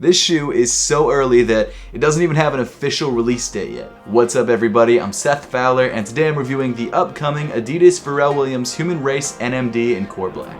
This shoe is so early that it doesn't even have an official release date yet. What's up everybody, I'm Seth Fowler and today I'm reviewing the upcoming Adidas Pharrell Williams Human Race NMD in Core Black.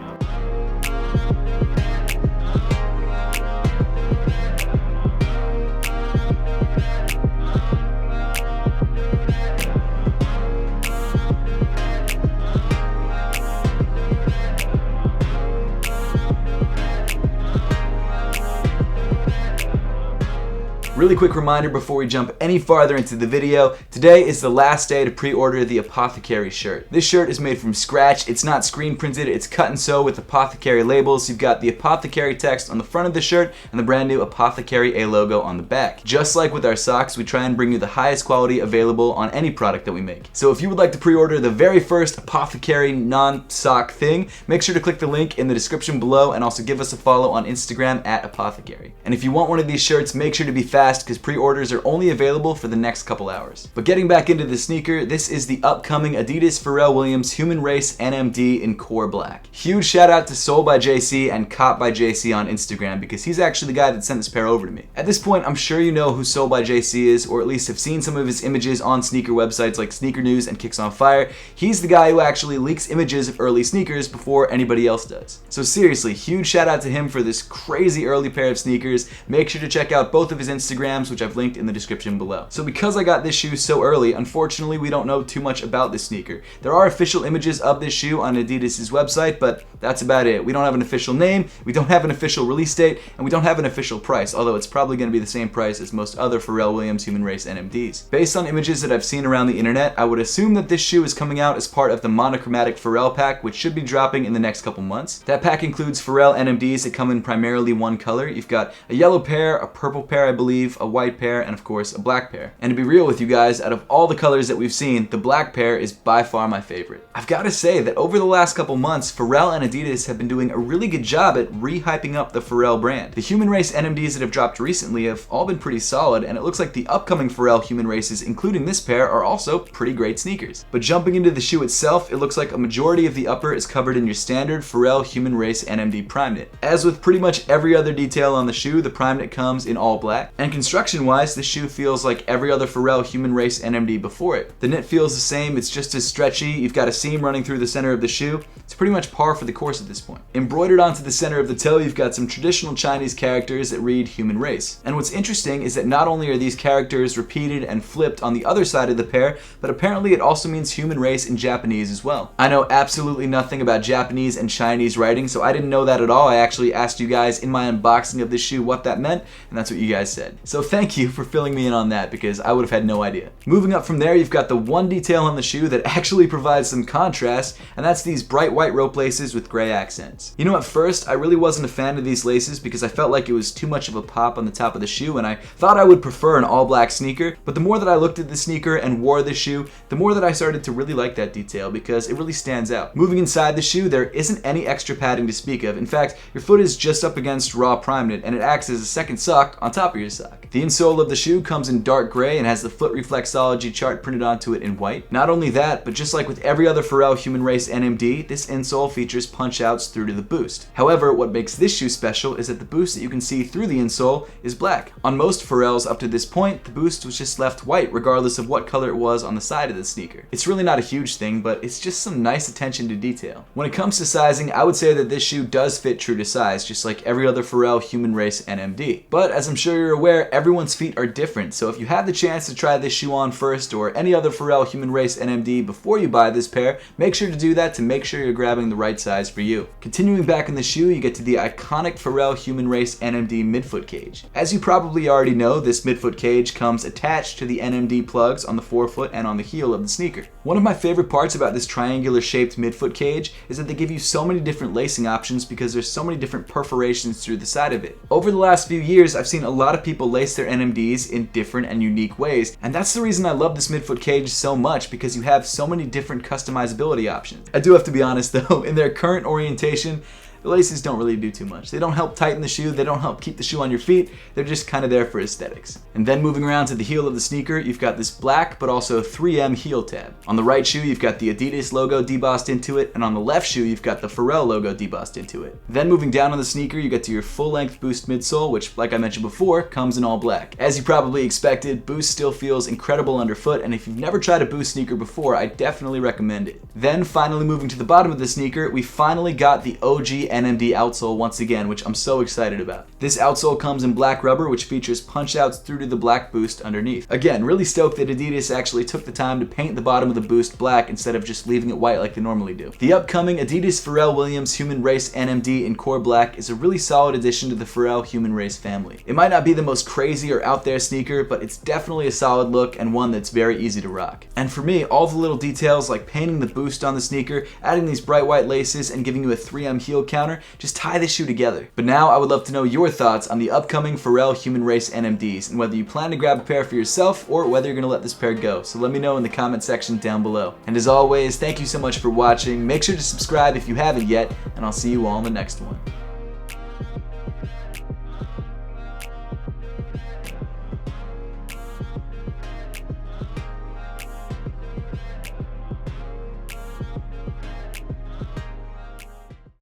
Really quick reminder before we jump any farther into the video, today is the last day to pre-order the Apothecary shirt. This shirt is made from scratch, it's not screen printed, it's cut and sew with Apothecary labels. You've got the Apothecary text on the front of the shirt and the brand new Apothecary A logo on the back. Just like with our socks, we try and bring you the highest quality available on any product that we make. So if you would like to pre-order the very first Apothecary non-sock thing, make sure to click the link in the description below and also give us a follow on Instagram at Apothecary. And if you want one of these shirts, make sure to be fast because pre-orders are only available for the next couple hours. But getting back into the sneaker, this is the upcoming Adidas Pharrell Williams Human Race NMD in Core Black. Huge shout out to SolebyJC and CopbyJC on Instagram because he's actually the guy that sent this pair over to me. At this point, I'm sure you know who SolebyJC is, or at least have seen some of his images on sneaker websites like Sneaker News and Kicks on Fire. He's the guy who actually leaks images of early sneakers before anybody else does. So seriously, huge shout out to him for this crazy early pair of sneakers. Make sure to check out both of his Instagrams, which I've linked in the description below. So because I got this shoe so early, unfortunately we don't know too much about this sneaker. There are official images of this shoe on Adidas' website, but that's about it. We don't have an official name, we don't have an official release date, and we don't have an official price, although it's probably going to be the same price as most other Pharrell Williams Human Race NMDs. Based on images that I've seen around the internet, I would assume that this shoe is coming out as part of the monochromatic Pharrell pack, which should be dropping in the next couple months. That pack includes Pharrell NMDs that come in primarily one color. You've got a yellow pair, a purple pair I believe, a white pair, and of course a black pair. And to be real with you guys, out of all the colors that we've seen, the black pair is by far my favorite. I've got to say that over the last couple months, Pharrell and Adidas have been doing a really good job at re-hyping up the Pharrell brand. The Human Race NMDs that have dropped recently have all been pretty solid, and it looks like the upcoming Pharrell Human Races, including this pair, are also pretty great sneakers. But jumping into the shoe itself, it looks like a majority of the upper is covered in your standard Pharrell Human Race NMD primeknit. As with pretty much every other detail on the shoe, the primeknit comes in all black, and construction-wise, this shoe feels like every other Pharrell Human Race NMD before it. The knit feels the same, it's just as stretchy, you've got a seam running through the center of the shoe. It's pretty much par for the course at this point. Embroidered onto the center of the toe, you've got some traditional Chinese characters that read Human Race. And what's interesting is that not only are these characters repeated and flipped on the other side of the pair, but apparently it also means Human Race in Japanese as well. I know absolutely nothing about Japanese and Chinese writing, so I didn't know that at all. I actually asked you guys in my unboxing of this shoe what that meant, and that's what you guys said. So thank you for filling me in on that because I would have had no idea. Moving up from there, you've got the one detail on the shoe that actually provides some contrast, and that's these bright white rope laces with gray accents. You know, at first, I really wasn't a fan of these laces because I felt like it was too much of a pop on the top of the shoe, and I thought I would prefer an all black sneaker, but the more that I looked at the sneaker and wore the shoe, the more that I started to really like that detail because it really stands out. Moving inside the shoe, there isn't any extra padding to speak of. In fact, your foot is just up against raw primeknit, and it acts as a second sock on top of your sock. The insole of the shoe comes in dark gray and has the foot reflexology chart printed onto it in white. Not only that, but just like with every other Pharrell Human Race NMD, this insole features punch outs through to the boost. However, what makes this shoe special is that the boost that you can see through the insole is black. On most Pharrells up to this point, the boost was just left white regardless of what color it was on the side of the sneaker. It's really not a huge thing, but it's just some nice attention to detail. When it comes to sizing, I would say that this shoe does fit true to size, just like every other Pharrell Human Race NMD. But as I'm sure you're aware, everyone's feet are different, so if you have the chance to try this shoe on first or any other Pharrell Human Race NMD before you buy this pair, make sure to do that to make sure you're grabbing the right size for you. Continuing back in the shoe, you get to the iconic Pharrell Human Race NMD midfoot cage. As you probably already know, this midfoot cage comes attached to the NMD plugs on the forefoot and on the heel of the sneaker. One of my favorite parts about this triangular shaped midfoot cage is that they give you so many different lacing options because there's so many different perforations through the side of it. Over the last few years, I've seen a lot of people lace their NMDs in different and unique ways, and that's the reason I love this midfoot cage so much because you have so many different customizability options. I do have to be honest though, in their current orientation, the laces don't really do too much. They don't help tighten the shoe, they don't help keep the shoe on your feet, they're just kind of there for aesthetics. And then moving around to the heel of the sneaker, you've got this black but also 3M heel tab. On the right shoe, you've got the Adidas logo debossed into it, and on the left shoe, you've got the Pharrell logo debossed into it. Then moving down on the sneaker, you get to your full-length Boost midsole, which, like I mentioned before, comes in all black. As you probably expected, Boost still feels incredible underfoot, and if you've never tried a Boost sneaker before, I definitely recommend it. Then finally moving to the bottom of the sneaker, we finally got the OG NMD outsole once again, which I'm so excited about. This outsole comes in black rubber, which features punch outs through to the black Boost underneath. Again, really stoked that Adidas actually took the time to paint the bottom of the Boost black instead of just leaving it white like they normally do. The upcoming Adidas Pharrell Williams Human Race NMD in core black is a really solid addition to the Pharrell Human Race family. It might not be the most crazy or out there sneaker, but it's definitely a solid look and one that's very easy to rock. And for me, all the little details like painting the Boost on the sneaker, adding these bright white laces, and giving you a 3M heel counter just tie this shoe together. But now I would love to know your thoughts on the upcoming Pharrell Human Race NMDs and whether you plan to grab a pair for yourself or whether you're going to let this pair go. So let me know in the comment section down below. And as always, thank you so much for watching. Make sure to subscribe if you haven't yet, and I'll see you all in the next one.